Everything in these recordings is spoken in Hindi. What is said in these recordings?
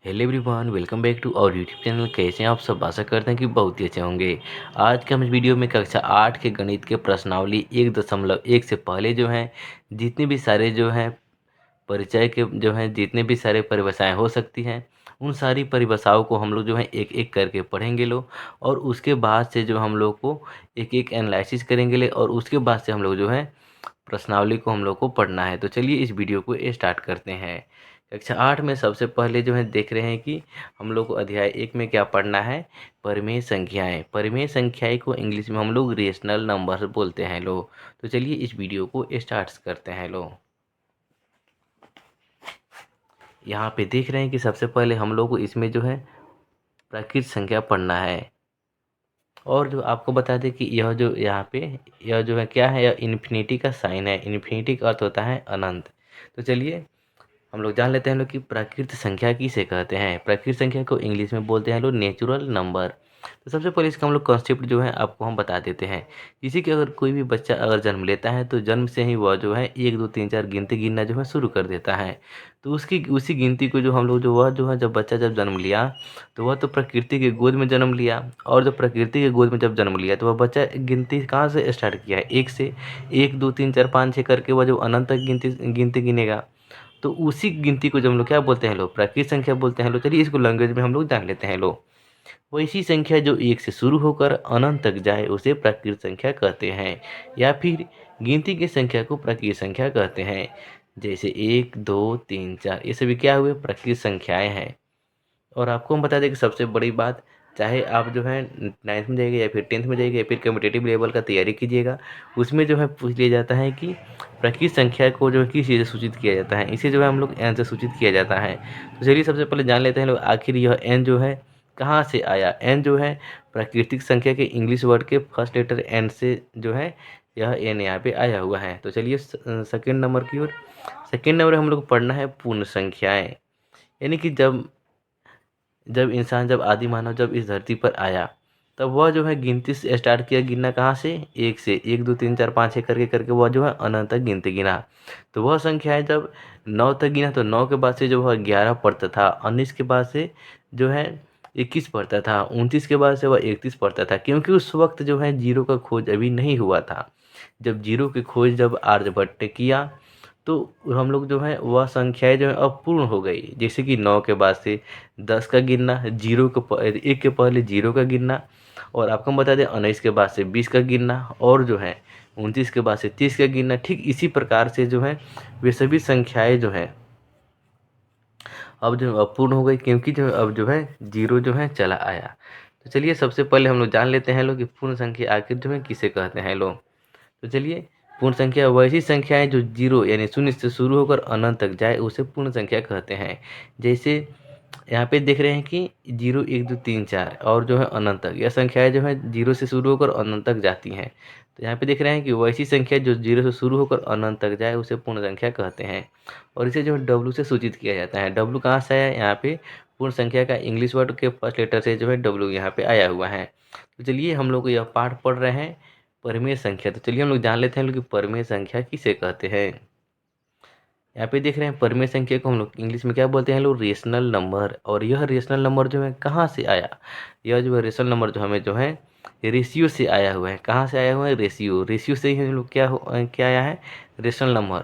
Hello everyone, welcome back to our YouTube channel. कैसे हैं आप सब? आशा करते हैं कि बहुत ही अच्छे होंगे। आज के हम इस वीडियो में कक्षा 8 के गणित के प्रश्नावली 1.1 से पहले जो हैं जितने भी सारे जो हैं परिचय के जो हैं जितने भी सारे परिभाषाएं हो सकती हैं, उन सारी परिभाषाओं को हम लोग जो है एक एक करके पढ़ेंगे लोग। और उसके बाद से जो हम लोग को एक एक एनालिसिस करेंगे ले, और उसके बाद से हम लोग जो है प्रश्नावली को हम लोग को पढ़ना है। तो चलिए इस वीडियो को स्टार्ट करते हैं। कक्षा 8 में सबसे पहले जो है देख रहे हैं कि हम लोग को अध्याय 1 में क्या पढ़ना है। परिमेय संख्याएं। परिमेय संख्याएं को इंग्लिश में हम लोग रेशनल नंबर बोलते हैं लोग। तो चलिए इस वीडियो को स्टार्ट करते हैं लोग। यहाँ पे देख रहे हैं कि सबसे पहले हम लोग को इसमें जो है प्राकृत संख्या पढ़ना है। और जो आपको बता दें कि यह जो यहाँ पे यह जो है क्या है, यह इन्फिनिटी का साइन है। इन्फिनिटी का अर्थ होता है अनंत। तो चलिए हम लोग जान लेते हैं लोग कि प्राकृत संख्या किसे कहते हैं। प्राकृत संख्या को इंग्लिश में बोलते हैं लोग नेचुरल नंबर। तो सबसे पहले इसका हम लोग कॉन्सेप्ट जो है आपको हम बता देते हैं। जैसे कि अगर कोई भी बच्चा अगर जन्म लेता है तो जन्म से ही वह जो है 1 2 3 4 गिनती गिनना जो है शुरू कर देता है। तो उसकी उसी गिनती को जो हम लोग जो वह जो है जब बच्चा जब जन्म लिया तो वह तो प्रकृति के गोद में जन्म लिया। और जब प्रकृति के गोद में जब जन्म लिया तो वह बच्चा गिनती कहाँ से स्टार्ट किया है? 1 से। 1 2 3 4 5 6 करके वह जो अनंत तक गिनती गिनती गिनेगा। तो उसी गिनती को जब हम लोग क्या बोलते हैं लोग? प्राकृत संख्या बोलते हैं लोग। चलिए इसको लैंग्वेज में हम लोग जान लेते हैं लोग। वैसी संख्या जो 1 से शुरू होकर अनंत तक जाए उसे प्राकृत संख्या कहते हैं, या फिर गिनती की संख्या को प्राकृत संख्या कहते हैं। जैसे 1 2 3 4 ये सभी क्या हुए? प्राकृत संख्याएं हैं। और आपको हम बता दें कि सबसे बड़ी बात, चाहे आप जो है 9th में जाइएगा या फिर 10th में जाइएगा या फिर कॉम्पिटिटिव लेवल का तैयारी कीजिएगा, उसमें जो है पूछ लिया जाता है कि प्राकृत संख्या को जो है किस चीज़ से सूचित किया जाता है। इसे जो है हम लोग एन से सूचित किया जाता है। तो चलिए सबसे पहले जान लेते हैं लोग आखिर यह एन जो है कहाँ से आया। एन जो है प्राकृतिक संख्या के इंग्लिश वर्ड के फर्स्ट लेटर एन से जो है यह एन यहाँ पे आया हुआ है। तो चलिए सेकेंड नंबर की ओर। सेकेंड नंबर हम लोग को पढ़ना है पूर्ण संख्याएं। यानी कि जब जब इंसान जब आदि मानव जब इस धरती पर आया तब वह जो है गिनती से स्टार्ट किया गिनना। कहाँ से? 1 से। 1 2 3 4 5 6 करके करके वह जो है अनंत तक गिनती गिना। तो वह संख्या है जब 9 तक गिना तो 9 के बाद से जो वह 11 पढ़ता था, 19 के बाद से जो है 21 पढ़ता था, 29 के बाद से वह 31 पढ़ता था। क्योंकि उस वक्त जो है जीरो का खोज अभी नहीं हुआ था। जब जीरो की खोज जब आर्यभट्ट ने किया तो हम लोग जो है वह संख्याएं जो है अब पूर्ण हो गई। जैसे कि 9 के बाद से 10 का गिनना, जीरो के 1 के पहले जीरो का गिनना, और आपको हम बता दें 19 के बाद से 20 का गिनना, और जो है 29 के बाद से 30 का गिनना। ठीक इसी प्रकार से जो है वे सभी संख्याएं जो है अब जो अपूर्ण हो गई, क्योंकि जो अब जो है जीरो जो है चला आया। तो चलिए सबसे पहले हम लोग जान लेते हैं लोग कि पूर्ण संख्या आखिर जो है किसे कहते हैं लोग। तो चलिए पूर्ण संख्या वैसी संख्या है जो जीरो यानी शून्य से शुरू होकर अनंत तक जाए उसे पूर्ण संख्या कहते हैं। जैसे यहाँ पे देख रहे हैं कि 0 1 2 3 4 और जो है अनंत तक, यह संख्याएं जो है जीरो से शुरू होकर अनंत तक जाती हैं। तो यहाँ पे देख रहे हैं कि वैसी संख्या जो जीरो से शुरू होकर अनंत तक जाए उसे पूर्ण संख्या कहते हैं। और इसे जो है डब्लू से सूचित किया जाता है। डब्लू कहाँ से आया? यहाँ पे पूर्ण संख्या का इंग्लिश वर्ड के फर्स्ट लेटर से जो है डब्लू यहाँ पे आया हुआ है। तो चलिए हम लोग यह पाठ पढ़ रहे हैं परिमेय संख्या। तो चलिए हम लोग जान लेते हैं लोग कि परिमेय संख्या किसे कहते हैं। यहाँ पे देख रहे हैं परिमेय संख्या को हम लोग इंग्लिश में क्या बोलते हैं लोग? Rational number. और यह रेशनल नंबर जो है कहाँ से आया? यह जो है रेशनल नंबर जो हमें जो है रेशियो से आया हुआ है। कहाँ से आया हुआ है? रेशियो। रेशियो से ही हम लोग क्या आया है? Rational number.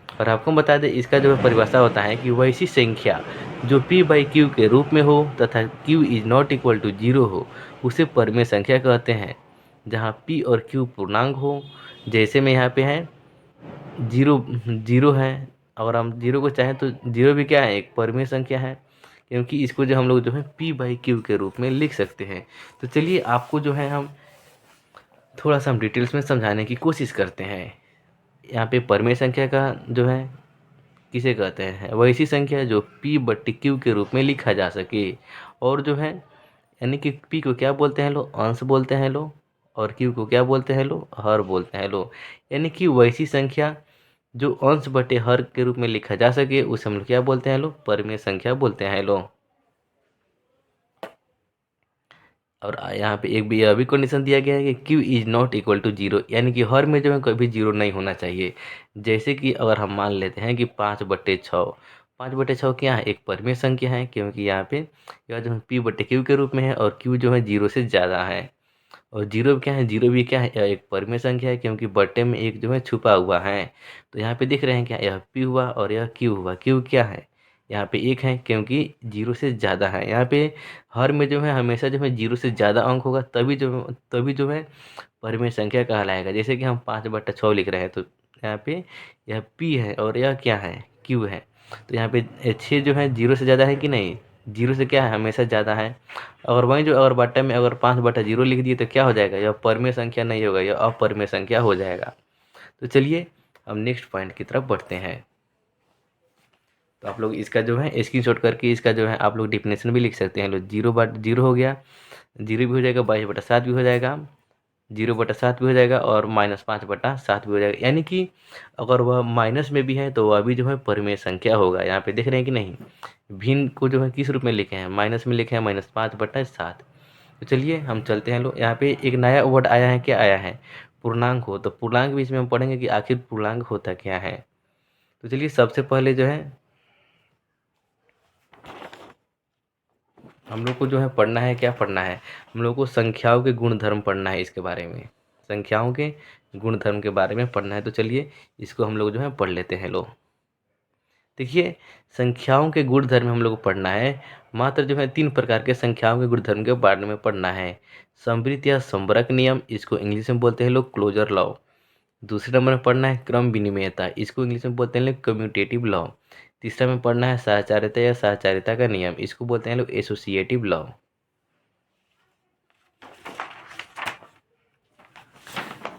और आपको बता दें इसका जो है परिभाषा होता है कि वैसी संख्या जो p बाई क्यू के रूप में हो तथा q is not equal to zero हो उसे परिमेय संख्या कहते हैं। जहाँ p और q पूर्णांक हो, जैसे में यहाँ पे है जीरो जीरो है। अगर हम जीरो को चाहें तो जीरो भी क्या है? एक परिमेय संख्या है, क्योंकि इसको जो हम लोग जो है p बाई क्यू के रूप में लिख सकते हैं। तो चलिए आपको जो है हम थोड़ा सा हम डिटेल्स में समझाने की कोशिश करते हैं। यहाँ पे परिमेय संख्या का जो है किसे कहते हैं? वैसी संख्या जो p बट्टी q के रूप में लिखा जा सके। और जो है यानी कि p को क्या बोलते हैं लोग? अंश बोलते हैं लोग। और q को क्या बोलते हैं लोग? हर बोलते हैं लोग। यानी कि वैसी संख्या जो अंश बटे हर के रूप में लिखा जा सके उसे हम लोग क्या बोलते हैं लोग? परिमेय संख्या बोलते हैं लोग। और यहाँ पे एक भी यह भी कंडीशन दिया गया है कि q is not equal to zero, यानी कि हर में जो है कभी जीरो नहीं होना चाहिए। जैसे कि अगर हम मान लेते हैं कि 5/6 5/6 क्या है, एक परिमेय संख्या है, क्योंकि यहाँ पे यह जो है p/q के रूप में है और q जो है 0 से ज़्यादा है। और जीरो क्या है, जीरो भी क्या है, यह एक परिमेय संख्या है, क्योंकि बट्टे में एक जो है छुपा हुआ है। तो यहाँ पे दिख रहे हैं क्या, यह p हुआ और यह q हुआ। q क्या है, यहाँ पे एक है, क्योंकि जीरो से ज़्यादा है। यहाँ पे हर में जो है हमेशा जो है जीरो से ज़्यादा अंक होगा, तभी जो है परिमेय संख्या कहलाएगा। जैसे कि हम 5/6 लिख रहे हैं, तो यहाँ पे यह p है और यह क्या है, q है। तो यहाँ पे 6 जो है जीरो से ज़्यादा है कि नहीं, जीरो से क्या है, हमेशा ज़्यादा है। और वहीं जो अगर बट्टे में अगर 5/0 लिख दिए तो क्या हो जाएगा, यह परिमेय संख्या नहीं होगा, यह अपरिमेय संख्या हो जाएगा। तो चलिए हम नेक्स्ट पॉइंट की तरफ बढ़ते हैं। तो आप लोग इसका जो है स्क्रीनशॉट करके इसका जो है आप लोग डिफिनेशन भी लिख सकते हैं। लो, 0/0 हो गया, 0 भी हो जाएगा, 22/7 भी हो जाएगा, 0/7 भी हो जाएगा और -5/7 भी हो जाएगा। यानी कि अगर वह माइनस में भी है तो वह भी जो है परिमेय संख्या होगा। यहाँ पे देख रहे हैं कि नहीं, भिन्न को जो है किस रूप में लिखे हैं, माइनस में लिखे हैं, -5/7। तो चलिए हम चलते हैं। लोग, यहाँ पे एक नया वर्ड आया है, क्या आया है, पूर्णांक हो। तो पूर्णांक भी इसमें हम पढ़ेंगे कि आखिर पूर्णांक होता क्या है। तो चलिए सबसे पहले जो है हम लोग को जो है पढ़ना है, क्या पढ़ना है, हम लोग को संख्याओं के गुणधर्म पढ़ना है। इसके बारे में संख्याओं के गुणधर्म के बारे में पढ़ना है। तो चलिए इसको हम लोग जो है पढ़ लेते हैं। लोग देखिए, संख्याओं के गुणधर्म हम लोग को पढ़ना है। मात्र जो है 3 प्रकार के संख्याओं के गुणधर्म के बारे में पढ़ना है। समवृत्त या समवर्ग नियम, इसको इंग्लिश में बोलते हैं लोग क्लोजर लॉ। दूसरे नंबर में पढ़ना है क्रम विनिमयता, इसको इंग्लिश में बोलते हैं लोग कम्यूटेटिव लॉ। तीसरा में पढ़ना है सहचारिता या सहचारिता का नियम, इसको बोलते हैं लोग एसोसिएटिव लॉ।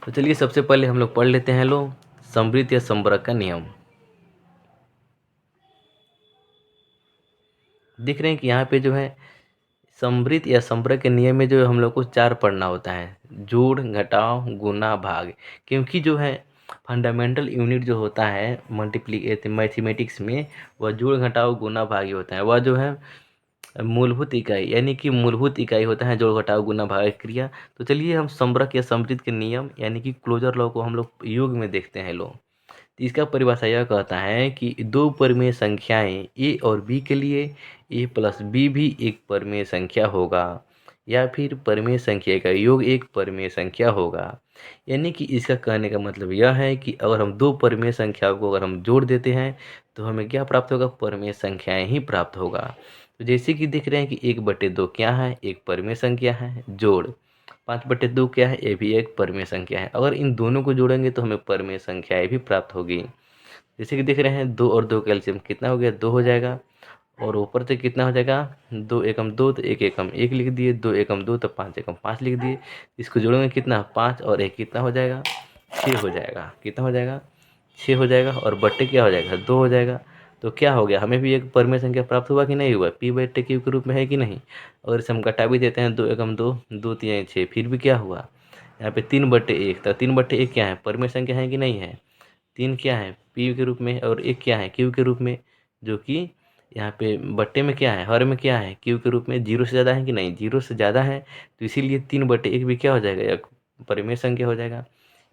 तो चलिए सबसे पहले हम लोग पढ़ लेते हैं लोग समवृत्त या समवर्ग का नियम। दिख रहे हैं कि यहाँ पे जो है समवृत्त या समवर्ग के नियम में जो हम लोग को 4 पढ़ना होता है, जोड़, घटाव, गुना, भाग। क्योंकि जो है फंडामेंटल यूनिट जो होता है मल्टीप्लिकेशन मैथमेटिक्स में, वह जोड़, घटाव, गुना, भाग ही होता है। वह जो है मूलभूत इकाई, यानी कि मूलभूत इकाई होता है जोड़, घटाव, गुना, भाग की क्रिया। तो चलिए हम समवर्ग या समवृत्त के नियम यानी कि क्लोजर लॉ को हम लोग योग में देखते हैं। लोग, तो इसका परिभाषा यह कहता है कि दो परिमेय संख्याएं ए और बी के लिए a+b भी एक परिमेय संख्या होगा, या फिर परिमेय संख्या का योग एक परिमेय संख्या होगा। यानी कि इसका कहने का मतलब यह है कि अगर हम दो परिमेय संख्याओं को अगर हम जोड़ देते हैं तो हमें क्या प्राप्त होगा, परिमेय संख्याएं ही प्राप्त होगा। तो जैसे कि देख रहे हैं कि 1/2 क्या है, एक परिमेय संख्या है, जोड़ 5/2 क्या है, ये भी एक परिमेय संख्या है। अगर इन दोनों को जोड़ेंगे तो हमें परिमेय संख्याएं भी प्राप्त होगी। जैसे कि देख रहे हैं 2 और 2 का एलसीएम कितना हो गया, 2 हो जाएगा। और ऊपर से कितना हो जाएगा, 2 एकम 2 तो 1 एकम 1 लिख दिए, 2 एकम 2 तो 5 एकम 5 लिख दिए। इसको जोड़ेंगे कितना, 5 और 1 कितना हो जाएगा, 6 हो जाएगा। कितना हो जाएगा, 6 हो जाएगा। और बट्टे क्या हो जाएगा, 2 हो जाएगा। तो क्या हो गया, हमें भी एक परिमेय संख्या प्राप्त हुआ कि नहीं हुआ, p/q के रूप में है कि नहीं। और इसे हम घटा भी देते हैं, 2 एकम 2, 2 3 6, फिर भी क्या हुआ, यहाँ पे 3/1। तो 3/1 क्या है, परिमेय संख्या है कि नहीं है। 3 क्या है, p के रूप में, और 1 क्या है, q के रूप में। जो कि यहाँ पे बट्टे में क्या है, हर में क्या है, q के रूप में। 0 से ज़्यादा है कि नहीं, 0 से ज़्यादा है, तो इसीलिए 3/1 भी क्या हो जाएगा, या परिमेय संख्या हो जाएगा।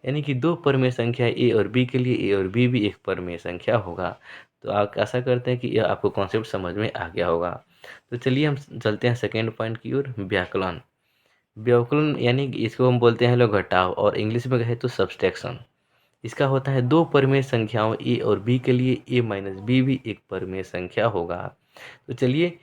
यानी कि दो परिमेय संख्या ए और बी के लिए ए और बी भी एक परिमेय संख्या होगा। तो आप आशा करते हैं कि यह आपको कॉन्सेप्ट समझ में आ गया होगा। तो चलिए हम चलते हैं सेकेंड पॉइंट की ओर, व्याकलन। व्याकलन यानी कि इसको हम बोलते हैं लोग घटाव, और इंग्लिश में कहे तो सब्सट्रैक्शन। इसका होता है दो परिमेय संख्याओं ए और बी के लिए a-b भी एक परिमेय संख्या होगा। तो चलिए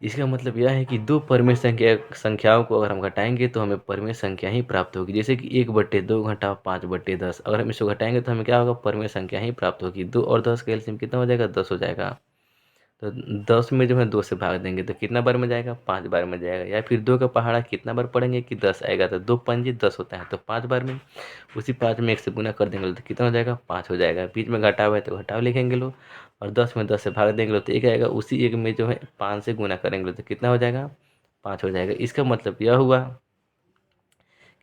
इसका मतलब यह है कि दो परिमेय संख्याओं को अगर हम घटाएंगे तो हमें परिमेय संख्या ही प्राप्त होगी। जैसे कि 1/2 घटाव 5/10, अगर हम इसको घटाएंगे तो हमें क्या होगा, परिमेय संख्या ही प्राप्त होगी। 2 और 10 का एलसीएम कितना हो जाएगा, 10 हो जाएगा। तो 10 में जो है 2 से भाग देंगे तो कितना बार में जाएगा, 5 बार में जाएगा। या फिर 2 का पहाड़ा कितना बार पढ़ेंगे कि 10 आएगा, तो 2 पंजे 10 होता है, तो 5 बार में। उसी 5 में 1 से गुना कर देंगे तो कितना हो जाएगा, 5 हो जाएगा। बीच में घटाव है तो घटाव लिखेंगे लोग, और 10 में 10 से भाग देंगे तो 1 आएगा। उसी 1 में जो है 5 से गुना करेंगे तो कितना हो जाएगा, 5 हो जाएगा। इसका मतलब यह हुआ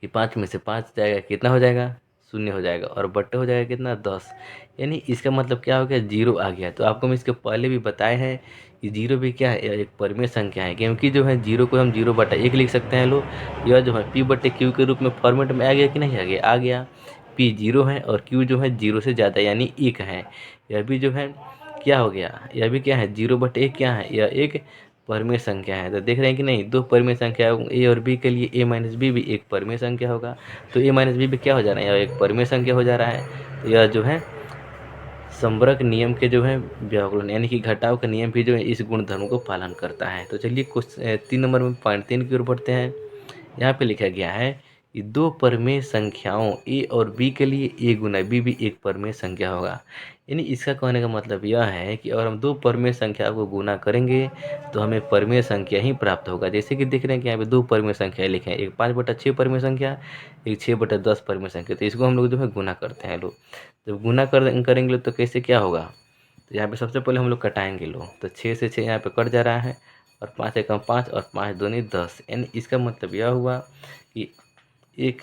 कि 5 में से 5 जाएगा, कितना हो जाएगा, 0 हो जाएगा। और बट्टे हो जाएगा कितना, 10। यानी इसका मतलब क्या हो गया, 0 आ गया। तो आपको हम इसके पहले भी बताए हैं कि 0 भी क्या है, यह एक परिमेय संख्या है। क्योंकि जो है 0 को हम 0/1 लिख सकते हैं लोग। यह जो है p/q के रूप में फॉर्मेट में आ गया कि नहीं आ गया, आ गया। p 0 है और q जो है 0 से ज़्यादा यानी 1 है। यह भी जो है क्या हो गया, यह भी क्या है 0/1 क्या है, यह एक परिमेय संख्या है। तो देख रहे हैं कि नहीं, दो परिमेय संख्या ए और बी के लिए a माइनस बी भी एक परिमेय संख्या होगा। तो a माइनस बी भी क्या हो जा रहा है, यह एक परिमेय संख्या हो जा रहा है। तो यह जो है संबरक नियम के जो है व्याकरण यानी कि घटाव का नियम भी जो है इस गुणधर्म को पालन करता है। तो चलिए कुछ 3 नंबर में पॉइंट 3 की ओर बढ़ते हैं। यहाँ पे लिखा गया है कि दो परिमेय संख्याओं ए और बी के लिए ए गुना बी भी एक परिमेय संख्या होगा। यानी इसका कहने का मतलब यह है कि अगर हम दो परिमेय संख्या को गुना करेंगे तो हमें परिमेय संख्या ही प्राप्त होगा। जैसे कि देख रहे हैं कि यहाँ पे दो परिमेय संख्या लिखे हैं, एक 5/6 परिमेय संख्या, एक 6/10 परिमेय संख्या। तो इसको हम लोग जो है गुना करते हैं लोग। जब गुना करेंगे तो कैसे क्या होगा, तो यहाँ पे सबसे पहले हम लोग कटाएंगे लो, तो 6 से 6 यहाँ पे कट जा रहा है और 5 एकम 5 और 5 दूनी 10। यानी इसका मतलब यह हुआ कि एक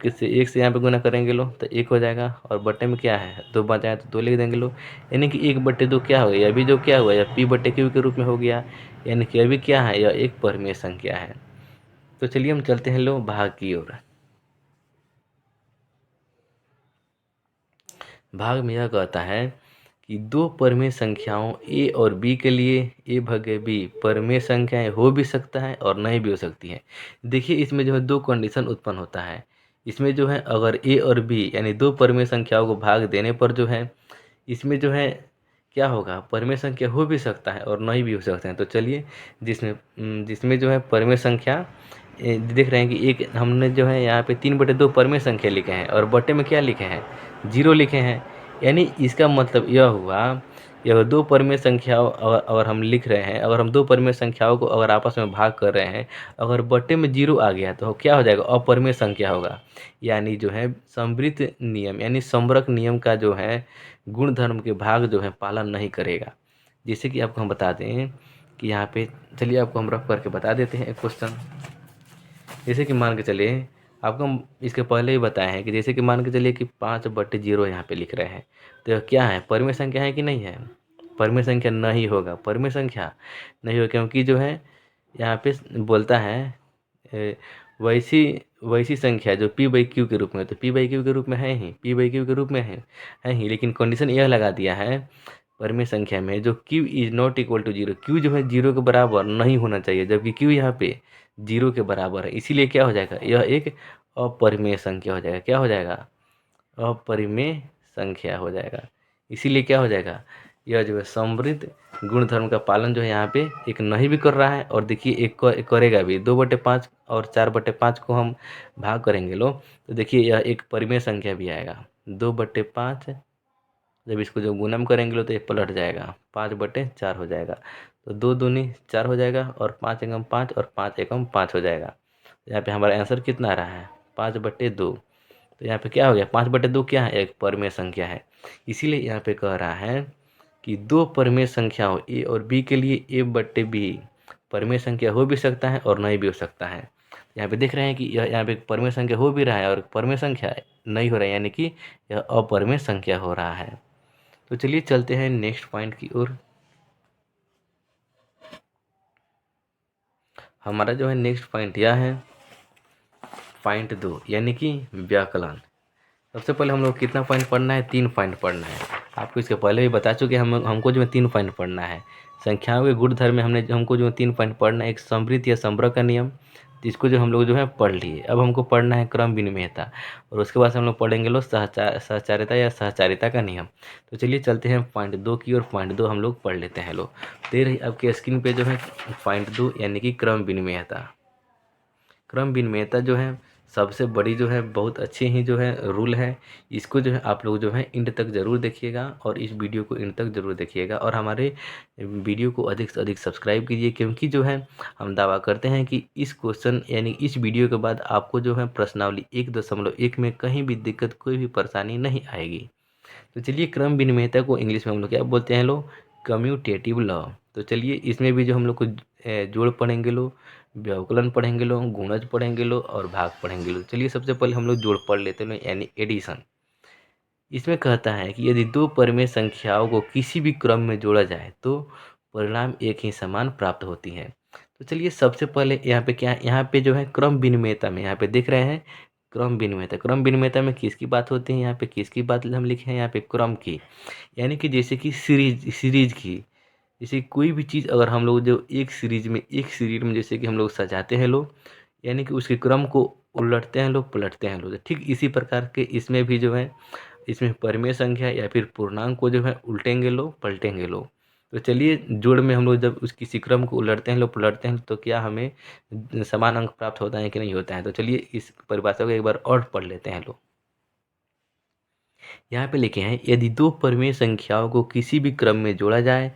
से यहाँ पे गुना करेंगे लो तो 1 हो जाएगा और बट्टे में क्या है 2 बचा तो 2 लिख देंगे लो। यानी कि 1/2 क्या हो गया, अभी जो क्या हुआ यह p/q के रूप में हो गया। यानी कि अभी क्या है, यह एक परिमेय संख्या है। तो चलिए हम चलते हैं लो भाग की ओर। भाग में यह कहता है कि दो परिमेय संख्याओं a और b के लिए a/b परिमेय संख्याएं हो भी सकता है और नहीं भी हो सकती है। देखिए इसमें जो है दो कंडीशन उत्पन्न होता है। इसमें जो है अगर a और b यानी दो परिमेय संख्याओं को भाग देने पर जो है इसमें जो है क्या होगा, परिमेय संख्या हो भी सकता है और नहीं भी हो सकता है। तो चलिए जिसमें जो है परिमेय संख्या देख रहे हैं कि एक हमने जो है यहाँ पे 3/2 परिमेय संख्या लिखे हैं और बटे में क्या लिखे हैं 0 लिखे हैं। यानी इसका मतलब यह हुआ यह दो परिमेय संख्याओं अगर हम लिख रहे हैं, अगर हम दो परिमेय संख्याओं को अगर आपस में भाग कर रहे हैं, अगर बटे में 0 आ गया तो क्या हो जाएगा, अपरिमेय संख्या होगा। यानी जो है समवृत्त नियम यानी समरक नियम का जो है गुणधर्म के भाग जो है पालन नहीं करेगा। जैसे कि आपको हम बता दें कि यहाँ पे चलिए आपको हम रफ करके बता देते हैं एक क्वेश्चन। जैसे कि मान के चलिए आपको हम इसके पहले ही बताए हैं कि जैसे कि मान के चलिए कि 5/0 यहाँ पे लिख रहे हैं, तो यह क्या है, परिमेय संख्या है कि नहीं है, परिमेय संख्या नहीं होगा, परिमेय संख्या नहीं होगा क्योंकि जो है यहाँ पे बोलता है वैसी वैसी संख्या जो p/q के रूप में, तो p/q के रूप में है ही, p/q के रूप में है ही, लेकिन कंडीशन यह लगा दिया है परिमेय संख्या में जो q is not equal to 0, q जो है 0 के बराबर नहीं होना चाहिए, जबकि q यहाँ पे 0 के बराबर है। इसीलिए क्या हो जाएगा, यह एक अपरिमेय संख्या हो जाएगा। क्या हो जाएगा, अपरिमेय संख्या हो जाएगा। इसीलिए क्या हो जाएगा, यह जो है समृद्ध गुणधर्म का पालन जो है यहाँ पे एक नहीं भी कर रहा है और देखिए एक करेगा भी। 2/5 और 4/5 को हम भाग करेंगे लो तो देखिए यह एक परिमेय संख्या भी आएगा। 2/5 जब इसको जब गुणन करेंगे लो तो ये पलट जाएगा, 5/4 हो जाएगा। तो 2 दूनी 4 हो जाएगा और 5 एकम 5 और 5 एकम 5 हो जाएगा। तो यहाँ पे हमारा आंसर कितना आ रहा है 5/2। तो यहाँ पे क्या हो गया, 5/2 क्या है, एक परिमेय संख्या है। इसीलिए यहाँ पे कह रहा है कि दो परिमेय संख्याओं ए और बी के लिए a/b परिमेय संख्या हो भी सकता है और नहीं भी हो सकता है। यहाँ पे देख रहे हैं कि यह यहाँ पे परिमेय संख्या हो भी रहा है और परिमेय संख्या नहीं हो रहा है, यानी कि यह अपरिमेय संख्या हो रहा है। तो चलिए चलते हैं नेक्स्ट पॉइंट की ओर। हमारा जो है नेक्स्ट पॉइंट यह है पॉइंट 2 यानी कि व्याकलन। सबसे पहले हम लोग कितना पॉइंट पढ़ना है, 3 पॉइंट पढ़ना है। आपको इसके पहले भी बता चुके हमको जो है 3 पॉइंट पढ़ना है। संख्याओं के गुणधर्म में हमको जो 3 पॉइंट पढ़ना है, एक समवृत्त या समरक का नियम, जिसको जो हम लोग जो है पढ़ लिए। अब हमको पढ़ना है क्रम विनिमयता और उसके बाद हम लोग पढ़ेंगे लोग सहचारिता या सहचारिता का नियम। तो चलिए चलते हैं पॉइंट 2 की और पॉइंट 2 हम लोग पढ़ लेते हैं। लोग दे रही आपके स्क्रीन पे जो है पॉइंट 2 यानी कि क्रम विनिमयता। क्रम विनिमयता जो है सबसे बड़ी जो है बहुत अच्छी ही जो है रूल है। इसको जो है आप लोग जो है एंड तक ज़रूर देखिएगा और इस वीडियो को एंड तक ज़रूर देखिएगा और हमारे वीडियो को अधिक से अधिक सब्सक्राइब कीजिए, क्योंकि जो है हम दावा करते हैं कि इस क्वेश्चन यानी इस वीडियो के बाद आपको जो है प्रश्नावली 1.1 में कहीं भी दिक्कत कोई भी परेशानी नहीं आएगी। तो चलिए क्रम विनिमयता को इंग्लिश में हम लोग क्या बोलते हैं लोग, कम्यूटेटिव लॉ। तो चलिए इसमें भी जो हम लोग को जोड़ पढ़ेंगे लो, व्यवकलन पढ़ेंगे लो, गुणज पढ़ेंगे लो और भाग पढ़ेंगे लो। चलिए सबसे पहले हम लोग जोड़ पढ़ लेते हैं यानी एडिशन। इसमें कहता है कि यदि दो परिमेय संख्याओं को किसी भी क्रम में जोड़ा जाए तो परिणाम एक ही समान प्राप्त होती है। तो चलिए सबसे पहले यहाँ पे क्या है, यहाँ पे जो है क्रम विनिमयता में यहाँ पे देख रहे हैं क्रम विनिमयता, क्रम विनिमयता में किसकी बात होती है? यहाँ पे किसकी बात हम लिखे हैं? यहाँ पे क्रम की, यानी कि जैसे कि सीरीज की, जैसे कोई भी चीज़ अगर हम लोग जो एक सीरीज में जैसे कि हम लोग सजाते हैं लोग, यानी कि उसके क्रम को उलटते हैं लोग, पलटते हैं लोग। तो ठीक इसी प्रकार के इसमें भी जो है, इसमें परिमेय संख्या या फिर पूर्णांक को जो है उल्टेंगे लोग, पलटेंगे लोग। तो चलिए जोड़ में हम लोग जब उस किसी क्रम को उलटते हैं लोग, पलटते हैं, तो क्या हमें समान अंक प्राप्त होता है कि नहीं होता है? तो चलिए इस परिभाषा को एक बार और पढ़ लेते हैं लोग। यहाँ पे लिखे हैं, यदि दो परिमेय संख्याओं को किसी भी क्रम में जोड़ा जाए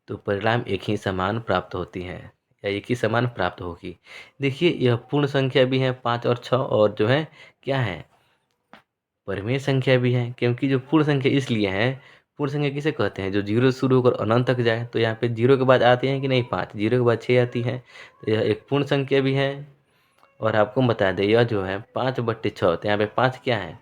तो परिणाम एक ही समान प्राप्त होती है, या एक ही समान प्राप्त होगी। देखिए यह पूर्ण संख्या भी है 5 और 6, और जो है क्या है, परिमेय संख्या भी है। क्योंकि जो पूर्ण संख्या इसलिए है, पूर्ण संख्या किसे कहते हैं? जो जीरो से शुरू होकर अनंत तक जाए। तो यहाँ पे जीरो के बाद आती है कि नहीं? 5, जीरो के बाद 6 आती है। तो यह एक पूर्ण संख्या भी है। और आपको बता दें यह जो है 5/6, तो यहाँ पे 5 क्या है?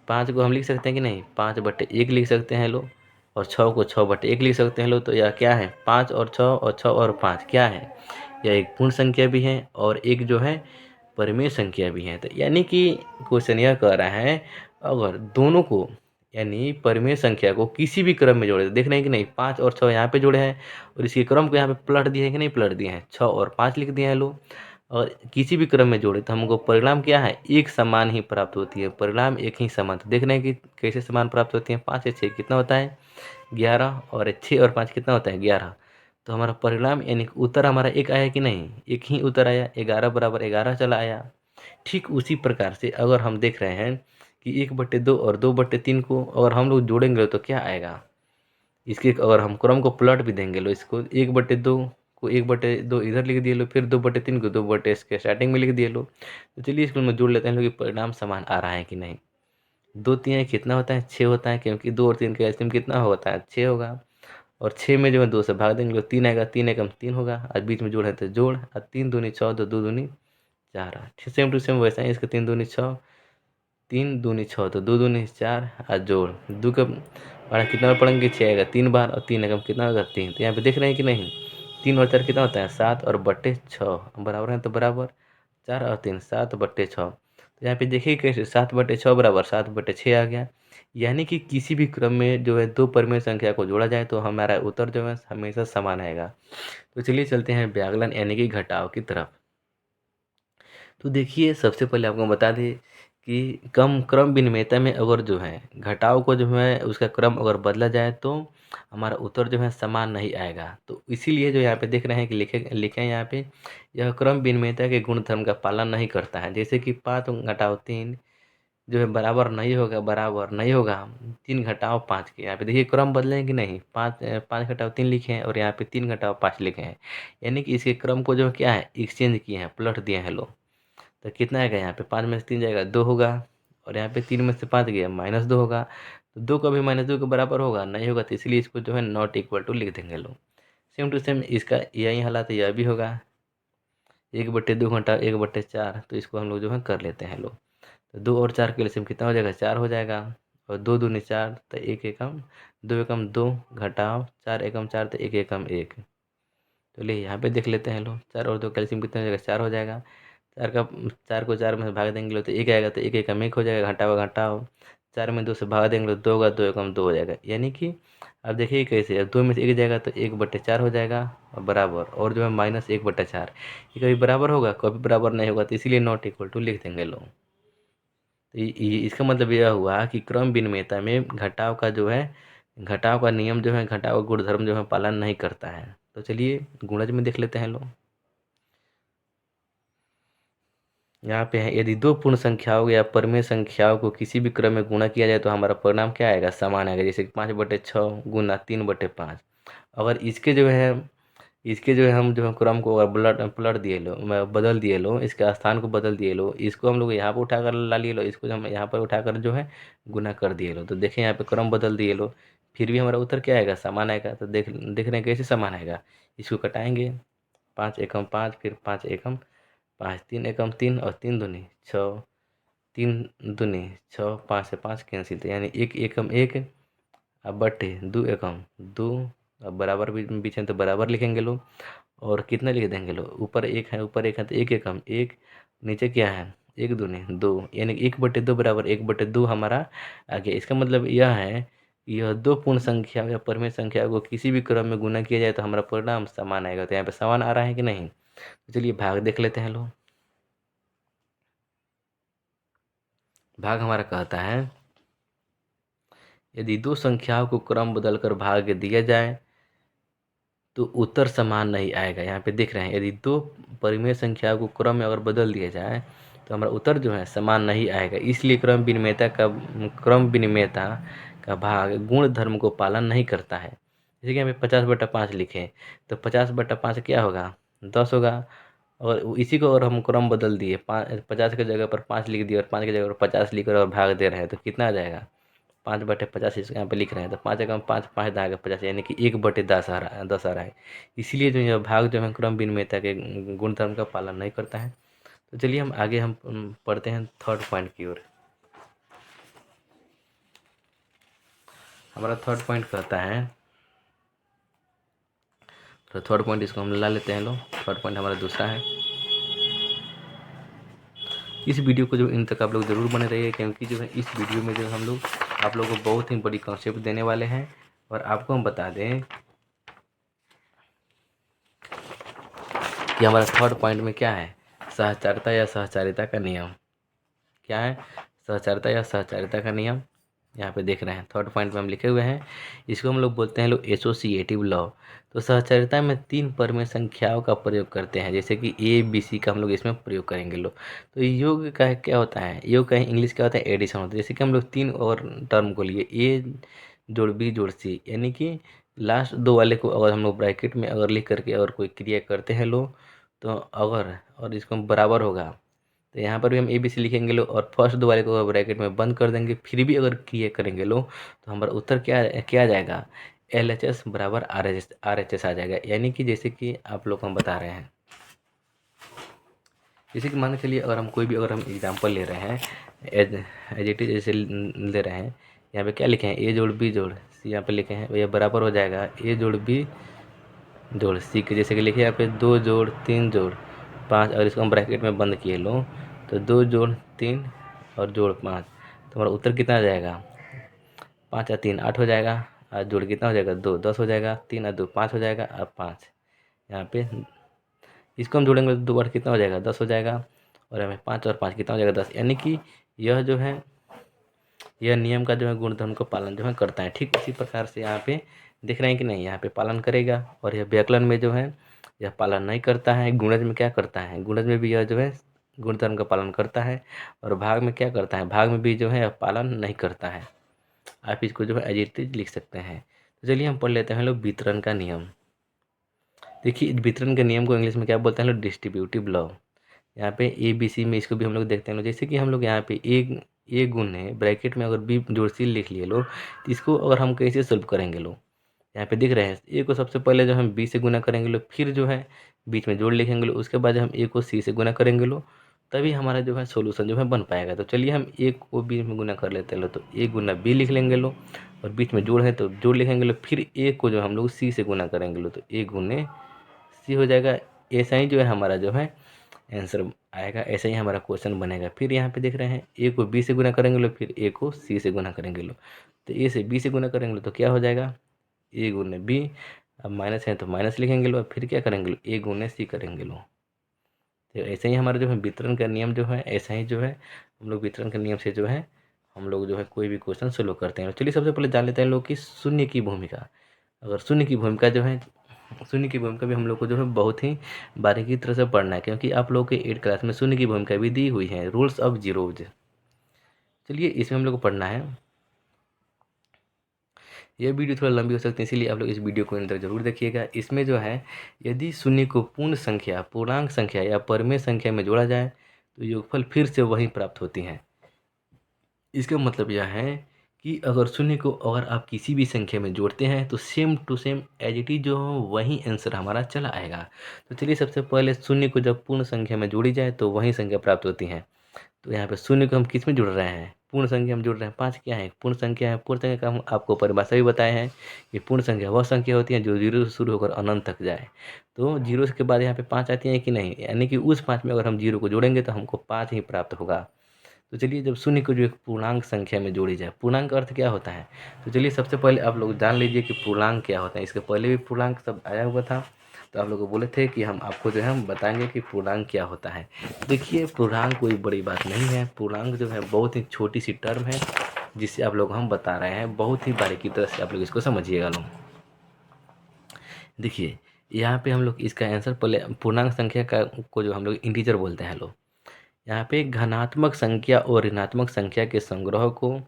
5 को हम लिख सकते हैं कि नहीं? 5/1 लिख सकते हैं लोग, और 6 को 6/1 लिख सकते हैं लोग। तो यह क्या है? 5 और 6 और 6 और 5 क्या है? यह एक पूर्ण संख्या भी है और एक जो है परिमेय संख्या भी है। तो यानी कि क्वेश्चन यह कह रहा है, अगर दोनों को यानी परिमेय संख्या को किसी भी क्रम में जोड़े, तो देख रहे हैं कि नहीं? 5 और 6 यहाँ पे जोड़े हैं, और इसके क्रम को यहाँ पे पलट दिए हैं कि नहीं पलट दिए हैं? 6 और 5 लिख दिए हैं लोग, और किसी भी क्रम में जोड़े तो हमको परिणाम क्या है? एक समान ही प्राप्त होती है। परिणाम एक ही समान। तो देख रहे हैं कि कैसे समान प्राप्त होती है? 5 से 6 कितना होता है? 11, और 6 और 5 कितना होता है? 11। तो हमारा परिणाम यानी कि उत्तर हमारा एक आया कि नहीं? एक ही उत्तर आया, 11 = 11 चला आया। ठीक उसी प्रकार से अगर हम देख रहे हैं कि 1/2 और 2/3 को अगर हम लोग जोड़ेंगे तो क्या आएगा? इसके अगर हम क्रम को पलट भी देंगे लो, इसको 1/2 को 1/2 इधर लिख दिए लो, फिर 2/3 को 2 इसके स्टार्टिंग में लिख दिए लो। तो चलिए इसको में जोड़ लेते हैं लोग कि परिणाम समान आ रहा है कि नहीं। 2 3 कितना होता है? 6 होता है, क्योंकि 2 और 3 का एलसीएम कितना होता है? 6 होगा। और 6 में जो है 2 से भाग देंगे, 3 आएगा, 3 एकम 3 होगा, और बीच में जोड़ है तो जोड़, और 3 दूनी 6, 2 दूनी 4। ठीक सेम टू सेम वैसा ही इसका 3 दूनी 6, 3 दूनी 6, तो 2 दूनी 4, और जोड़ 2 का बड़ा कितना बार पढ़ेंगे? 6 आएगा 3 बार, और 3 एकम कितना होगा? 3। तो यहाँ पे देख रहे हैं कि नहीं? 3 और 4 कितना होता है? 7, और बट्टे 6 बराबर है, तो बराबर 4 और 3 7/6। तो यहाँ पे देखिए कैसे 7/6 बराबर 7/6 आ गया। यानी कि किसी भी क्रम में जो है दो परिमेय संख्या को जोड़ा जाए तो हमारा उत्तर जो है हमेशा समान आएगा। तो चलिए चलते हैं व्याकलन यानी कि घटाव की तरफ। तो देखिए सबसे पहले आपको बता दें कि कम क्रम विनिमयता में अगर जो है घटाव को जो है उसका क्रम अगर बदला जाए तो हमारा उत्तर जो है समान नहीं आएगा। तो इसीलिए जो यहाँ पे देख रहे हैं कि लिखे लिखे हैं यहाँ पे, यह क्रम विनिमयता के गुणधर्म का पालन नहीं करता है। जैसे कि 5 - 3 जो है बराबर नहीं होगा 3 - 5 के। यहाँ पे देखिए क्रम बदले कि नहीं? 5 - 3 लिखे हैं, और यहाँ पे 3 - 5 लिखे हैं। यानी कि इसके क्रम को जो क्या है एक्सचेंज किए हैं, पलट दिए हैं लोग। तो कितना आएगा? यहाँ पे 5 में से 3 जाएगा 2 होगा, और यहाँ पे 3 में से 5 गया -2 होगा। तो 2 कभी -2 के बराबर होगा नहीं होगा, तो इसलिए इसको जो है नॉट इक्वल टू लिख देंगे लोग। सेम टू सेम इसका यही हालात यह भी होगा, 1/2 घंटा 1/4, तो इसको हम लोग जो है कर लेते हैं लोग। तो 2 और 4 का एलसीएम कितना हो जाएगा? 4 हो जाएगा, और 2 दूनी 4, तो 1 एकम 2 एकम 2 घटाव 4 एकम 4, तो 1 एकम 1। तो लिए यहाँ पे देख लेते हैं लोग, 4 और 2 कैल्शियम कितना हो जाएगा? 4 हो जाएगा। 4 को 4 में से भाग देंगे लोग तो 1 आएगा, तो 1 एकम 1 हो जाएगा, घटाव घटाव 4 में 2 से भाग देंगे लोग 2 होगा, 2 एकम 2 हो जाएगा। यानी कि अब देखिए कैसे, अब 2 में से 1 जाएगा तो 1/4 हो जाएगा, और बराबर, और जो है -1/4। ये कभी बराबर होगा? कभी बराबर नहीं होगा, तो इसीलिए नॉट इक्वल टू लिख देंगे लोग। तो इसका मतलब यह हुआ कि क्रम विनिमयता में घटाव का जो है, घटाव का नियम जो है, घटाव का गुणधर्म जो है पालन नहीं करता है। तो चलिए गुणज में देख लेते हैं लोग। यहाँ पे है, यदि दो पूर्ण संख्याओं या परिमेय संख्याओं को किसी भी क्रम में गुणा किया जाए तो हमारा परिणाम क्या आएगा? समान आएगा। जैसे 5/6 गुना 3/5। अगर इसके जो है हम जो है क्रम को अगर पलट पलट दिए लो, बदल दिए लो, इसके स्थान को बदल दिए लो, इसको हम लोग यहाँ पर उठाकर ला लिए लो, इसको हम यहाँ पर उठाकर जो है गुना कर दिए लो, तो देखें यहाँ पे क्रम बदल दिए लो, फिर भी हमारा उत्तर क्या आएगा? समान आएगा। तो देख रहे हैं कैसे समान आएगा। इसको कटाएंगे, 5 एकम 5, फिर 5 एकम 5, 3 एकम 3, और 3 दूनी 6, 3 दूनी 6, 5 से 5 कैंसिल, तो यानी 1 एकम 1, अब बटे 2 एकम 2, अब बराबर बीच में तो बराबर लिखेंगे लोग, और कितना लिख देंगे लोग? ऊपर 1 है, ऊपर 1 है, तो 1 एकम 1, नीचे क्या है? एक दूनी दो, यानी 1/2 बराबर 1/2 हमारा आ गया। इसका मतलब यह है कि यह दो पूर्ण संख्या या परिमेय संख्या को किसी भी क्रम में गुना किया जाए तो हमारा परिणाम समान आएगा। तो यहाँ पे समान आ रहा है कि नहीं? तो चलिए भाग देख लेते हैं लोग। भाग हमारा कहता है यदि दो संख्याओं को क्रम बदलकर भाग दिया जाए तो उत्तर समान नहीं आएगा। यहाँ पे देख रहे हैं यदि दो परिमेय संख्याओं को क्रम में अगर बदल दिया जाए तो हमारा उत्तर जो है समान नहीं आएगा। इसलिए क्रम विनिमेयता का भाग गुण धर्म को पालन नहीं करता है। जैसे कि हमें 50/5 लिखे तो 50/5 क्या होगा? 10 होगा। और इसी को अगर हम क्रम बदल दिए 50 की जगह पर 5 लिख दिए और 5 की जगह पर 50 लिख कर और भाग दे रहे हैं तो कितना आ जाएगा? 5/50 इसको यहाँ पे लिख रहे हैं तो 5 एकम 5 5 दागे 50 यानी कि 1/10 आ रहा है। इसीलिए जो यह भाग जो है क्रम विनिमेयता के गुणधर्म का पालन नहीं करता है। तो चलिए हम आगे पढ़ते हैं थर्ड पॉइंट की ओर। हमारा थर्ड पॉइंट कहता है, तो थर्ड पॉइंट इसको हम ला लेते हैं लोग। थर्ड पॉइंट हमारा दूसरा है। इस वीडियो को जो इन तक आप लोग ज़रूर बने रहिए, क्योंकि जो है इस वीडियो में जो हम लोग आप लोगों को बहुत ही बड़ी कॉन्सेप्ट देने वाले हैं। और आपको हम बता दें कि हमारा थर्ड पॉइंट में क्या है? सहचारिता या सहचारिता का नियम। क्या है? सहचारिता या सहचारिता का नियम। यहाँ पे देख रहे हैं थर्ड पॉइंट में हम लिखे हुए हैं। इसको हम लोग बोलते हैं लोग एसोसिएटिव लॉ। तो सहचारिता में 3 परिमेय संख्याओं का प्रयोग करते हैं, जैसे कि ए बी सी का हम लोग इसमें प्रयोग करेंगे लोग। तो योग का क्या होता है? योग का इंग्लिश क्या होता है? एडिशन होता है। जैसे कि हम लोग 3 और टर्म को लिए ए जोड़ बी जोड़ सी, यानी कि लास्ट 2 वाले को अगर हम लोग ब्रैकेट में अगर लिख करके और कोई क्रिया करते हैं लोग तो अगर और इसको बराबर होगा तो यहाँ पर भी हम ए बी सी लिखेंगे लो और फर्स्ट 2 वाले को ब्रैकेट में बंद कर देंगे। फिर भी अगर क्रिया करेंगे लो तो हमारा उत्तर क्या क्या आ जाएगा? LHS बराबर RHS आ जाएगा। यानी कि जैसे कि आप लोग को हम बता रहे हैं, जैसे कि मान के चलिए अगर हम एग्जांपल ले रहे हैं एज इट इज जैसे ले रहे हैं। यहाँ पे क्या लिखे हैं? ए जोड़ बी जोड़ सी यहाँ पे लिखे हैं, ये बराबर हो जाएगा ए जोड़ बी जोड़ सी के। जैसे कि लिखिए यहाँ पे 2 जोड़ 3 जोड़ 5 और इसको हम ब्रैकेट में बंद किए लो तो 2 जोड़ 3 और जोड़ 5, तो हमारा उत्तर कितना आ जाएगा? 5 और 3 8 हो जाएगा। और जोड़ कितना हो जाएगा? 2 10 हो जाएगा। 3 और 2 5 हो जाएगा और 5 यहाँ पे इसको हम जोड़ेंगे तो 2 बार कितना हो जाएगा? 10 हो जाएगा। और हमें 5 और 5 कितना हो जाएगा? 10। यानी कि यह जो है यह नियम का जो है गुणधर्म का पालन जो है करता है। ठीक इसी प्रकार से यहाँ पे देख रहे हैं कि नहीं, यहाँ पे पालन करेगा। और यह व्याकरण में जो है यह पालन नहीं करता है। गुणज में क्या करता है? गुणज में भी यह जो है गुणधर्म का पालन करता है। और भाग में क्या करता है? भाग में भी जो है यह पालन नहीं करता है। आप इसको जो है एज इट इज लिख सकते हैं। तो चलिए हम पढ़ लेते हैं लोग वितरण का नियम। देखिए वितरण के नियम को इंग्लिश में क्या बोलते हैं लोग? Distributive law. यहाँ पे ए बी सी में इसको भी हम लोग देखते हैं लोग। जैसे कि हम लोग यहाँ पे ए गुण है ब्रैकेट में अगर बी जोड़ सी लिख लिए लोग तो इसको अगर हम कैसे सोल्व करेंगे लोग? यहाँ पे दिख रहे हैं ए को सबसे पहले जो हम बी से गुना करेंगे लोग, फिर जो है बीच में जोड़ लिखेंगे लोग, उसके बाद हम ए को सी से गुना करेंगे लोग, तभी हमारा जो है सोल्यूशन जो है बन पाएगा। तो चलिए हम ए को बी में गुना कर लेते हैं लोग। तो ए गुना बी लिख लेंगे लोग और बीच में जोड़ है तो जोड़ लिखेंगे लोग, फिर ए को जो हम लोग सी से गुना करेंगे लोग तो ए गुने सी हो जाएगा। ऐसा ही जो है हमारा जो है आंसर आएगा। ऐसे ही हमारा क्वेश्चन बनेगा। फिर यहाँ पे देख रहे हैं ए को बी से गुना करेंगे लोग, फिर ए को सी से गुना करेंगे लोग। तो ए से बी से गुना करेंगे लोग तो क्या हो जाएगा? ए गुने बी। अब माइनस है तो माइनस लिखेंगे लोग, फिर क्या करेंगे लोग? ए गुने सी करेंगे लोग। तो ऐसे ही हमारा जो है वितरण का नियम जो है ऐसा ही जो है हम लोग वितरण के नियम से जो है हम लोग जो है कोई भी क्वेश्चन सोल्व करते हैं। चलिए सबसे पहले जान लेते हैं लोग कि शून्य की भूमिका। अगर शून्य की भूमिका जो है शून्य की भूमिका भी हम लोग को जो है बहुत ही बारीकी तरह से पढ़ना है, क्योंकि आप लोगों के 8 क्लास में शून्य की भूमिका भी दी हुई है, रूल्स ऑफ जीरोज। चलिए इसमें हम लोग को पढ़ना है। यह वीडियो थोड़ा लंबी हो सकती है, इसीलिए आप लोग इस वीडियो को अंदर जरूर देखिएगा। इसमें जो है यदि शून्य को पूर्ण संख्या, पूर्णांक संख्या या परिमेय संख्या में जोड़ा जाए तो योगफल फिर से वही प्राप्त होती है। इसका मतलब यह है कि अगर शून्य को अगर आप किसी भी संख्या में जोड़ते हैं तो same to same as it is जो है वही आंसर हमारा चला आएगा। तो चलिए सबसे पहले शून्य को जब पूर्ण संख्या में जोड़ी जाए तो वही संख्या प्राप्त होती है। तो यहाँ पे शून्य को हम किस में जोड़ रहे हैं? पूर्ण संख्या हम जोड़ रहे हैं। 5 क्या है? पूर्ण संख्या है। पूर्ण संख्या का हम आपको परिभाषा भी बताए हैं कि पूर्ण संख्या वह संख्या होती है जो 0 से शुरू होकर अनंत तक जाए। तो 0 के बाद यहाँ पे 5 आती है कि नहीं, यानी कि उस 5 में अगर हम 0 को जोड़ेंगे तो हमको 5 ही प्राप्त होगा। तो चलिए जब शून्य को जो एक पूर्णांक संख्या में जोड़ी जाए, पूर्णांक का अर्थ क्या होता है? तो चलिए सबसे पहले आप लोग जान लीजिए कि पूर्णांक क्या होता है। इसके पहले भी पूर्णांक शब्द आया हुआ था, तो आप लोग को बोले थे कि हम आपको जो है हम बताएंगे कि पूर्णांक क्या होता है। देखिए पूर्णांक कोई बड़ी बात नहीं है। पूर्णांक जो है बहुत ही छोटी सी टर्म है जिसे आप लोग हम बता रहे हैं। बहुत ही बारीकी तरह से आप लोग इसको समझिएगा लोग। देखिए यहाँ पे हम लोग इसका आंसर पहले पूर्णांक संख्या का को जो हम लोग इंटीजर बोलते हैं लोग। यहाँ पे घनात्मक संख्या और ऋणात्मक संख्या के संग्रह को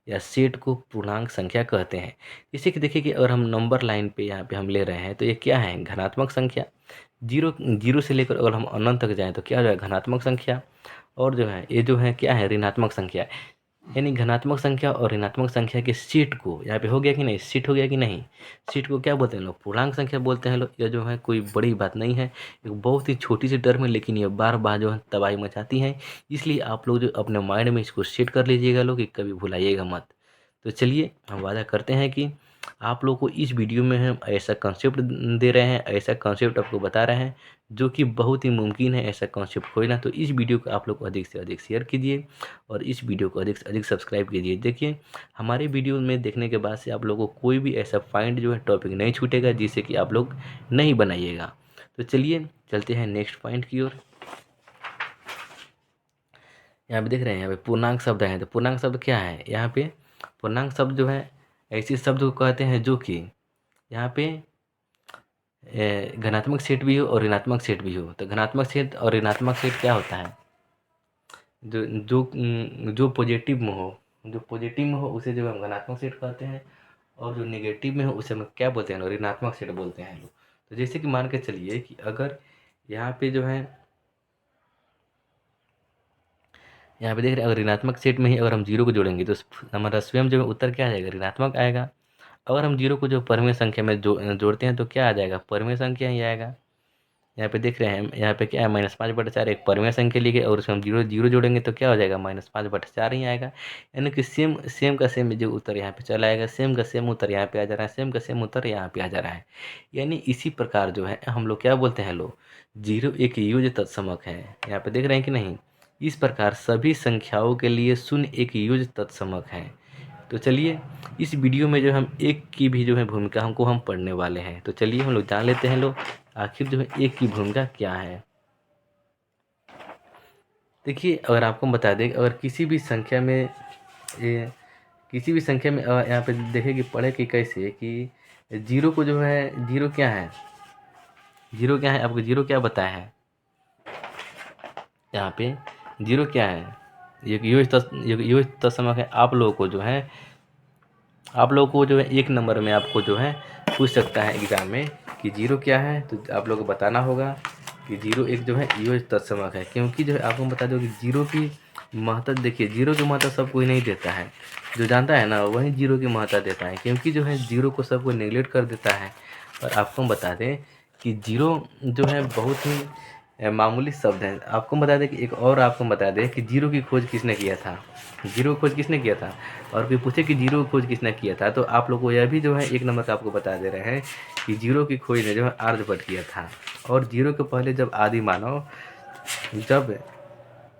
या सेट को पूर्णांक संख्या कहते हैं। जैसे कि देखिए कि अगर हम नंबर लाइन पे यहाँ पे हम ले रहे हैं तो ये क्या है? घनात्मक संख्या। जीरो जीरो से लेकर अगर हम अनंत तक जाएँ तो क्या हो जाएगा? घनात्मक संख्या। और जो है ये जो है क्या है? ऋणात्मक संख्या। यानी घनात्मक संख्या और ऋणात्मक संख्या के सेट को यहाँ पे हो गया कि नहीं? सेट हो गया कि नहीं? सेट को क्या बोलते हैं लोग? पूर्णांक संख्या बोलते हैं लोग। यह जो है कोई बड़ी बात नहीं है, एक बहुत ही छोटी सी टर्म है, लेकिन ये बार बार जो है तबाही मचाती है। इसलिए आप लोग जो अपने माइंड में इसको सेट कर लीजिएगा लोग कि कभी भुलाइएगा मत। तो चलिए हम वादा करते हैं कि आप लोग को इस वीडियो में हम ऐसा कॉन्सेप्ट दे रहे हैं, ऐसा कॉन्सेप्ट आपको बता रहे हैं जो कि बहुत ही मुमकिन है ऐसा कॉन्सेप्ट खोजना। तो इस वीडियो को आप लोग अधिक से अधिक शेयर कीजिए और इस वीडियो को अधिक से अधिक सब्सक्राइब कीजिए। देखिए हमारे वीडियो में देखने के बाद से आप लोगों को कोई भी ऐसा फाइंड जो है टॉपिक नहीं छूटेगा जिससे कि आप लोग नहीं बनाइएगा। तो चलिए चलते हैं नेक्स्ट पॉइंट की ओर। यहाँ पे देख रहे हैं, यहाँ पे पूर्णांक शब्द हैं। तो पूर्णांक शब्द क्या है? यहाँ पे पूर्णांक शब्द जो है ऐसे शब्द को कहते हैं जो कि यहाँ पे धनात्मक सेट भी हो और ऋणात्मक सेट भी हो। तो धनात्मक सेट और ऋणात्मक सेट क्या होता है? जो जो जो पॉजिटिव में हो, जो पॉजिटिव में हो उसे जो हम धनात्मक सेट कहते हैं, और जो नेगेटिव में हो उसे हम क्या बोलते हैं? ऋणात्मक सेट बोलते हैं लोग। तो जैसे कि मान के चलिए कि अगर यहाँ पे जो है, यहाँ पे देख रहे हैं अगर ऋणात्मक सेट में ही अगर हम जीरो को जोड़ेंगे तो हमारा स्वयं जो है उत्तर क्या आ जाएगा? ऋणात्मक आएगा। अगर हम जीरो को जो परमेय संख्या में जोड़ते हैं तो क्या आ जाएगा? परमेय संख्या ही आएगा। यहाँ पे देख रहे हैं, यहाँ पे क्या है? -5/4 एक परमेय संख्या ली गई और उसमें हम जीरो जीरो जोड़ेंगे तो क्या हो जाएगा? -5/4 ही आएगा। यानी कि सेम सेम का सेम जो उत्तर यहाँ पे चला आएगा, सेम का सेम उत्तर यहाँ पे आ जा रहा है, सेम का सेम उत्तर यहाँ पे आ जा रहा है। यानी इसी प्रकार जो है हम लोग क्या बोलते हैं लोग? जीरो एक योज्य तत्समक है। यहाँ पे देख रहे हैं कि नहीं? इस प्रकार सभी संख्याओं के लिए शून्य एक योज्य तत्समक है। तो चलिए इस वीडियो में जो हम एक की भी जो है भूमिका हमको हम पढ़ने वाले हैं। तो चलिए हम लोग जान लेते हैं लोग आखिर जो है एक की भूमिका क्या है। देखिए अगर आपको बता दें, अगर किसी भी संख्या में यहाँ पे देखें कि पढ़े कि कैसे कि जीरो को जो है, जीरो क्या है? जीरो क्या है? आपको जीरो क्या बताया है? यहाँ पे जीरो क्या है? एक योज्य तत्समक है। आप लोगों को जो है, आप लोगों को जो है एक नंबर में आपको जो है पूछ सकता है एग्जाम में कि जीरो क्या है, तो आप लोगों को बताना होगा कि जीरो एक जो है योज्य तत्समक है। क्योंकि जो है आपको बता दो कि जीरो की महत्ता, देखिए जीरो की महत्ता सब कोई नहीं देता है, जो जानता है ना वही जीरो की महत्ता देता है। क्योंकि जो है जीरो को सब कोई नेगलेक्ट कर देता है। और आपको हम बता दें कि जीरो जो है बहुत ही मामूली शब्द है। आपको बता दें कि एक और आपको बता दें कि जीरो की खोज किसने किया था? जीरो की खोज किसने किया था? और कोई पूछे कि जीरो की खोज किसने किया था, तो आप लोग को यह भी जो है एक नंबर का आपको बता दे रहे हैं कि जीरो की खोज ने जो है आर्यभट्ट किया था। और जीरो के पहले जब आदि मानव जब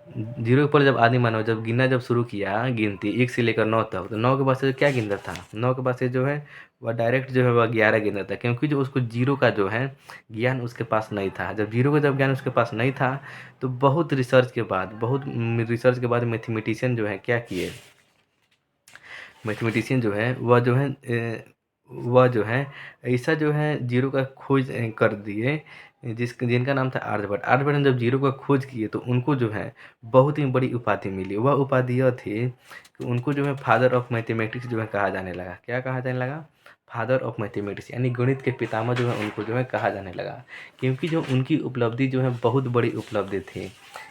जीरो के पहले जब आदि मानव जब गिनना जब शुरू किया, गिनती 1 से लेकर 9 तक, तो 9 के बाद से क्या गिनता था? 9 के बाद से जो है वह डायरेक्ट जो है वह 11 गिनता था। क्योंकि जो उसको जीरो का जो है ज्ञान उसके पास नहीं था। जब जीरो का जब ज्ञान उसके पास नहीं था तो बहुत रिसर्च के बाद मैथमेटिशियन जो है क्या किए? मैथमेटिशियन जो है वह जो है ऐसा जो है जीरो का खोज कर दिए जिनका नाम था आर्यभट्ट। आर्यभट्ट ने जब जीरो का खोज किए तो उनको जो है बहुत ही बड़ी उपाधि मिली। वह उपाधि यह थी कि उनको जो है फादर ऑफ मैथमेटिक्स जो है कहा जाने लगा। क्या कहा जाने लगा? फादर ऑफ मैथमेटिक्स, यानी गणित के पितामह जो है उनको जो है कहा जाने लगा। क्योंकि जो उनकी उपलब्धि जो है बहुत बड़ी उपलब्धि थी।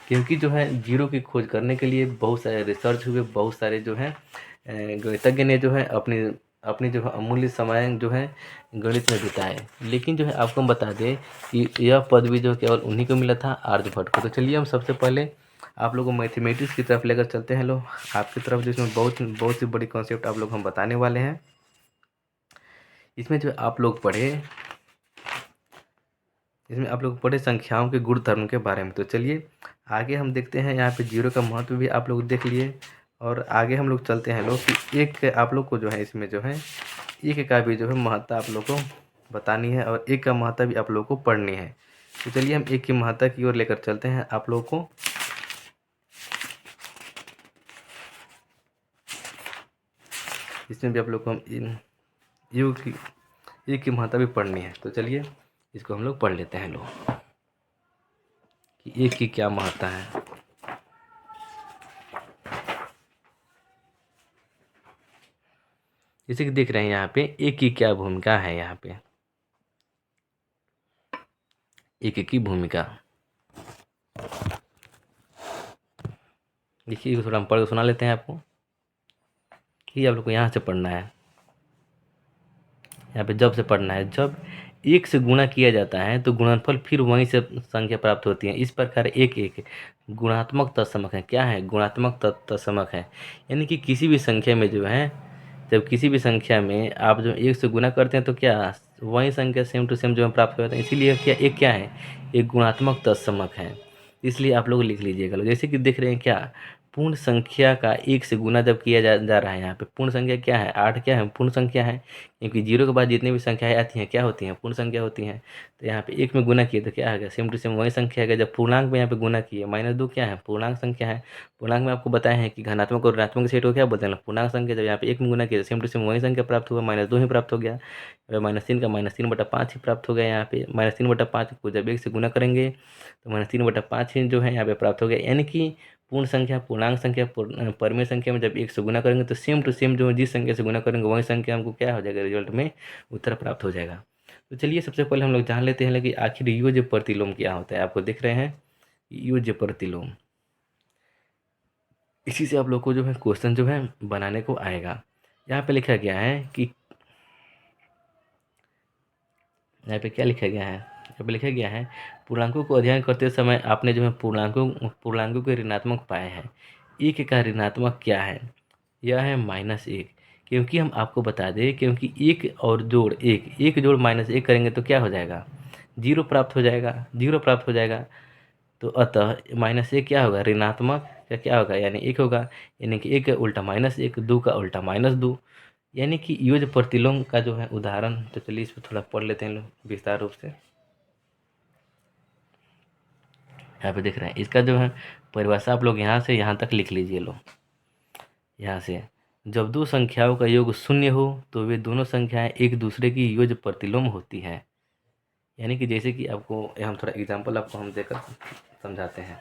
क्योंकि जो है जीरो की खोज करने के लिए बहुत सारे रिसर्च हुए, बहुत सारे जो है गणितज्ञ ने जो है अपनी अपनी जो है अमूल्य समय जो है गणित में बिताए। लेकिन जो है आपको हम बता दें कि यह पदवी जो केवल उन्हीं को मिला था, आर्यभट्ट को। तो चलिए हम सबसे पहले आप लोगों को मैथमेटिक्स की तरफ लेकर चलते हैं लोग, आपकी तरफ, जिसमें बहुत बहुत सी बड़ी कॉन्सेप्ट आप लोग हम बताने वाले हैं। इसमें जो आप लोग पढ़े इसमें आप लोग पढ़े संख्याओं के गुणधर्म के बारे में। तो चलिए आगे हम देखते हैं। यहाँ पे जीरो का महत्व भी आप लोग देख लिए, और आगे हम लोग चलते हैं लोग कि एक आप लोग को जो है इसमें जो है एक का भी जो है महत्ता आप लोग को बतानी है, और एक का महत्ता भी आप लोग को पढ़नी है। तो चलिए हम एक की महत्ता की ओर लेकर चलते हैं आप लोग को। इसमें भी आप लोग को हम यू की एक की महत्ता भी पढ़नी है। तो चलिए इसको हम लोग पढ़ लेते हैं लोग कि एक की क्या महत्ता है। जैसे कि देख रहे हैं यहाँ पे एक की क्या भूमिका है। यहाँ पे एक की भूमिका देखिए, थोड़ा हम पढ़ के सुना लेते हैं आपको। ये आप लोग को यहाँ से पढ़ना है, यहाँ पे जब से पढ़ना है। जब एक से गुणा किया जाता है तो गुणनफल फिर वहीं से संख्या प्राप्त होती है। इस प्रकार एक एक गुणात्मक तत्समक है। क्या है? गुणात्मक तत्समक है। यानी कि किसी भी संख्या में जो है, जब किसी भी संख्या में आप जो एक से गुना करते हैं तो क्या वही संख्या सेम टू सेम जो है प्राप्त होता है। इसीलिए क्या एक क्या है? एक गुणात्मक तत्समक है। इसलिए आप लोग लिख लीजिएगा। जैसे कि देख रहे हैं क्या, पूर्ण संख्या का एक से गुना जब किया जा रहा है। यहाँ पे पूर्ण संख्या क्या है? 8 क्या है? पूर्ण संख्या है, क्योंकि जीरो के बाद जितनी भी संख्याएं आती हैं क्या होती हैं? पूर्ण संख्या होती हैं। तो यहाँ पे एक में गुना किए तो क्या आ गया? सेम टू सेम वही संख्या है। जब पूर्णांक में यहाँ पे गुना किए, -2 क्या है? पूर्णांक संख्या है। पूर्णांक में आपको बताया है कि धनात्मक और ऋणात्मक सेट को क्या बोलते हैं? पूर्णांक संख्या। जब यहाँ पे एक में गुना किया तो सेम टू सेम वही संख्या प्राप्त हुआ, -2 ही प्राप्त हो गया। -3 का -3/5 ही प्राप्त हो गया। यहाँ पे -3/5 को जब एक से गुना करेंगे तो -3/5 ही जो है यहाँ पे प्राप्त हो गया। यानी कि पूर्ण संख्या, पूर्णांक संख्या, परमेय संख्या में जब एक से गुना करेंगे तो सेम टू सेम जो जिस संख्या से गुना करेंगे वही संख्या हमको क्या हो जाएगा? रिजल्ट में उत्तर प्राप्त हो जाएगा। तो चलिए सबसे पहले हम लोग जान लेते हैं कि आखिर योज्य प्रतिलोम क्या होता है। आपको दिख रहे हैं योज्य प्रतिलोम। इसी से आप लोग को जो है क्वेश्चन जो है बनाने को आएगा। यहाँ पे लिखा गया है कि यहाँ पे क्या लिखा गया है? यहाँ पे लिखा गया है पूर्णांकों को अध्ययन करते समय आपने जो है पूर्णांकों के ऋणात्मक पाए हैं। एक का ऋणात्मक क्या है? यह है -1। क्योंकि हम आपको बता दें, क्योंकि एक और जोड़ एक जोड़ -1 करेंगे तो क्या हो जाएगा? 0 प्राप्त हो जाएगा। 0 प्राप्त हो जाएगा। तो अतः -1 क्या होगा? ऋणात्मक का क्या होगा? यानी 1 होगा। यानी कि 1 का उल्टा -1, 2 का उल्टा -2। यानी कि योज्य प्रतिलोम का जो है उदाहरण। तो चलिए इस पर थोड़ा पढ़ लेते हैं लोग विस्तार रूप से। यहाँ पे देख रहे हैं इसका जो है परिभाषा आप लोग यहाँ से यहाँ तक लिख लीजिए लोग। यहाँ से जब दो संख्याओं का योग शून्य हो तो वे दोनों संख्याएं एक दूसरे की योज्य प्रतिलोम होती हैं। यानी कि जैसे कि आपको हम थोड़ा एग्जांपल आपको हम देकर समझाते हैं।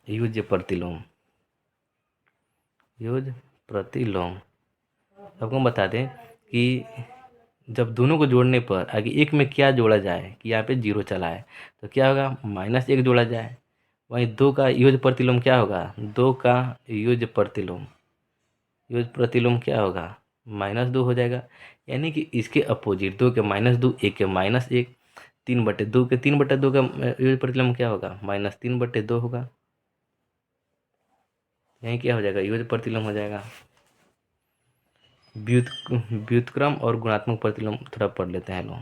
योज्य प्रतिलोम, योज्य प्रतिलोम आपको हम बता दें कि जब दोनों को जोड़ने पर आगे एक में क्या जोड़ा जाए, कि यहाँ पे 0 चला है तो क्या होगा? -1 जोड़ा जाए। वहीं 2 का योज्य प्रतिलोम क्या होगा? 2 का योज्य प्रतिलोम क्या होगा? -2 हो जाएगा। यानी कि इसके अपोजिट 2 के -2, 1 के -1, 3/2 के 3/2 का योज्य प्रतिलोम क्या होगा? -3/2 होगा। यही क्या हो जाएगा? योज्य प्रतिलोम हो जाएगा। व्युत्क्रम और गुणात्मक प्रतिलोम थोड़ा पढ़ लेते हैं लोग।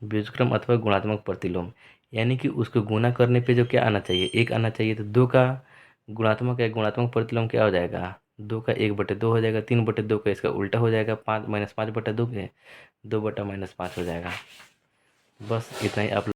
व्युत्क्रम अथवा गुणात्मक प्रतिलोम यानी कि उसको गुणा करने पे जो क्या आना चाहिए? 1 आना चाहिए। तो 2 का गुणात्मक या गुणात्मक प्रतिलोम क्या हो जाएगा? 2 का 1/2 हो जाएगा। 3/2 का इसका उल्टा हो जाएगा, 5 -5/2 के 2 बटा -5 हो जाएगा। बस इतना ही आप